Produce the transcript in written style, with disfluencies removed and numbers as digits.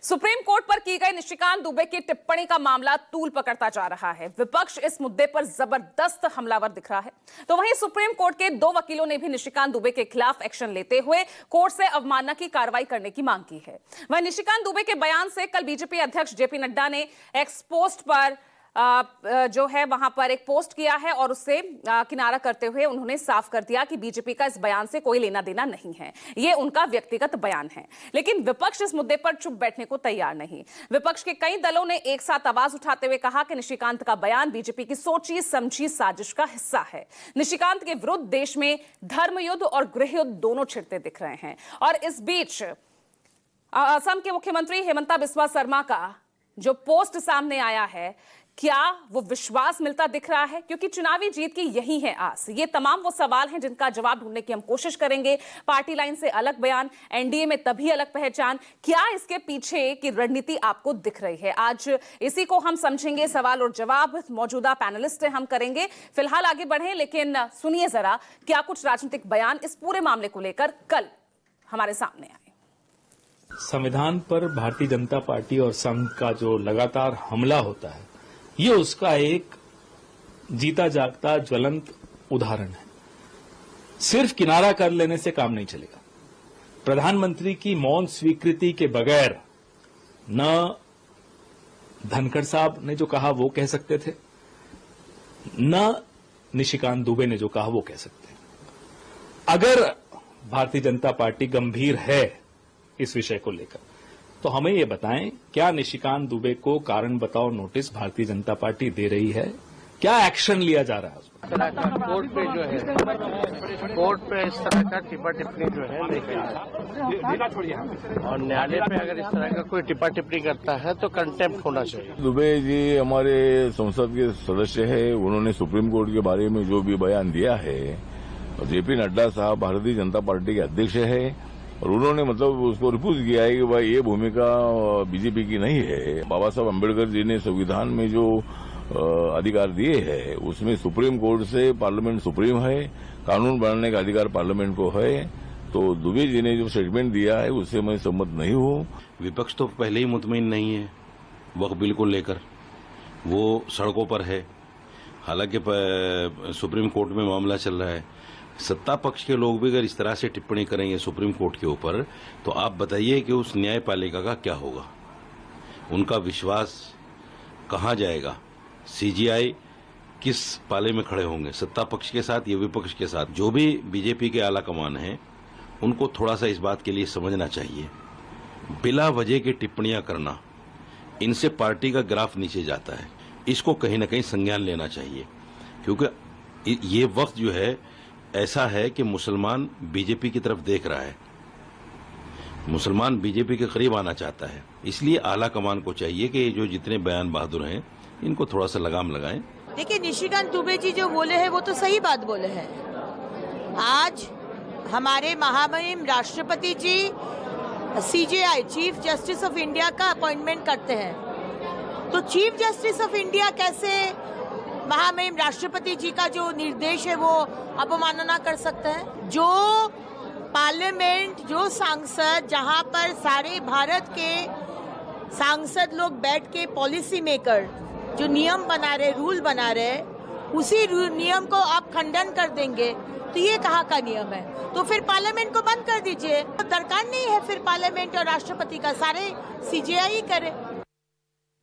Supreme court पर की गई निशिकांत दुबे की टिप्पणी का मामला तूल पकड़ता जा रहा है। विपक्ष इस मुद्दे पर जबरदस्त हमलावर दिख रहा है, तो वहीं सुप्रीम कोर्ट के 2 वकीलों ने भी निशिकांत दुबे के खिलाफ एक्शन लेते हुए कोर्ट से अवमानना की कार्रवाई करने की मांग की है। वहीं निशिकांत दुबे के बयान से कल बीजेपी अध्यक्ष जेपी नड्डा ने एक्स पोस्ट पर जो है वहां पर एक पोस्ट किया है और उससे किनारा करते हुए उन्होंने साफ कर दिया कि बीजेपी का इस बयान से कोई लेना देना नहीं है, ये उनका व्यक्तिगत बयान है। लेकिन विपक्ष इस मुद्दे पर चुप बैठने को तैयार नहीं। विपक्ष के कई दलों ने एक साथ आवाज उठाते हुए कहा कि निशिकांत का बयान बीजेपी की सोची समझी साजिश का हिस्सा है। निशिकांत के विरुद्ध देश में धर्म युद्ध और गृह युद्ध दोनों छिड़ते दिख रहे हैं। और इस बीच असम के मुख्यमंत्री हेमंता बिस्वा शर्मा का जो पोस्ट सामने आया है, क्या वो विश्वास मिलता दिख रहा है? क्योंकि चुनावी जीत की यही है आस। ये तमाम वो सवाल हैं जिनका जवाब ढूंढने की हम कोशिश करेंगे। पार्टी लाइन से अलग बयान, एनडीए में तभी अलग पहचान, क्या इसके पीछे की रणनीति आपको दिख रही है? आज इसी को हम समझेंगे। सवाल और जवाब मौजूदा पैनलिस्ट से हम करेंगे। फिलहाल आगे बढ़ें, लेकिन सुनिए जरा क्या कुछ राजनीतिक बयान इस पूरे मामले को लेकर कल हमारे सामने आए। संविधान पर भारतीय जनता पार्टी और संघ का जो लगातार हमला होता है, ये उसका एक जीता जागता ज्वलंत उदाहरण है। सिर्फ किनारा कर लेने से काम नहीं चलेगा। प्रधानमंत्री की मौन स्वीकृति के बगैर न धनखड़ साहब ने जो कहा वो कह सकते थे, न निशिकांत दुबे ने जो कहा वो कह सकते हैं। अगर भारतीय जनता पार्टी गंभीर है इस विषय को लेकर, तो हमें ये बताएं, क्या निशिकांत दुबे को कारण बताओ नोटिस भारतीय जनता पार्टी दे रही है? क्या एक्शन लिया जा रहा है उस पर? कोर्ट पे जो है, कोर्ट पे इस तरह का टिप्पा टिप्पणी जो है नहीं छोड़िए, और न्यायालय पे अगर इस तरह का कोई टिप्पा टिप्पणी करता है तो कंटेम्प्ट होना चाहिए। दुबे जी हमारे संसद के सदस्य है, उन्होंने सुप्रीम कोर्ट के बारे में जो भी बयान दिया है, जेपी नड्डा साहब भारतीय जनता पार्टी के अध्यक्ष है और उन्होंने मतलब उसको रिफ्यूज किया है कि भाई ये भूमिका बीजेपी की नहीं है। बाबा साहब अम्बेडकर जी ने संविधान में जो अधिकार दिए हैं उसमें सुप्रीम कोर्ट से पार्लियामेंट सुप्रीम है, कानून बनाने का अधिकार पार्लियामेंट को है। तो दुबे जी ने जो स्टेटमेंट दिया है उससे मैं सहमत नहीं हूँ। विपक्ष तो पहले ही मुतमईन नहीं है वक्फ बिल को लेकर, वो सड़कों पर है। हालांकि सुप्रीम कोर्ट में मामला चल रहा है। सत्ता पक्ष के लोग भी अगर इस तरह से टिप्पणी करेंगे सुप्रीम कोर्ट के ऊपर, तो आप बताइए कि उस न्यायपालिका का क्या होगा? उनका विश्वास कहां जाएगा? सीजीआई किस पाले में खड़े होंगे, सत्ता पक्ष के साथ या विपक्ष के साथ? जो भी बीजेपी के आला कमान हैं, उनको थोड़ा सा इस बात के लिए समझना चाहिए। बिला वजह की टिप्पणियां करना, इनसे पार्टी का ग्राफ नीचे जाता है। इसको कहीं न कहीं संज्ञान लेना चाहिए, क्योंकि ये वक्त जो है ऐसा है कि मुसलमान बीजेपी की तरफ देख रहा है, मुसलमान बीजेपी के करीब आना चाहता है। इसलिए आला कमान को चाहिए कि जो जितने बयान बहादुर हैं इनको थोड़ा सा लगाम लगाएं। देखिए, निशिकांत दुबे जी जो बोले हैं वो तो सही बात बोले हैं। आज हमारे महामहिम राष्ट्रपति जी CJI chief justice of India का अपॉइंटमेंट करते हैं, तो चीफ जस्टिस ऑफ इंडिया कैसे महामहिम राष्ट्रपति जी का जो निर्देश है वो अवमानना कर सकते हैं? जो पार्लियामेंट, जो सांसद, जहां पर सारे भारत के सांसद लोग बैठ के पॉलिसी मेकर जो नियम बना रहे, रूल बना रहे, उसी नियम को आप खंडन कर देंगे तो ये कहाँ का नियम है? तो फिर पार्लियामेंट को बंद कर दीजिए। तो दरकार नहीं है फिर पार्लियामेंट और राष्ट्रपति का, सारे सीजेआई करे।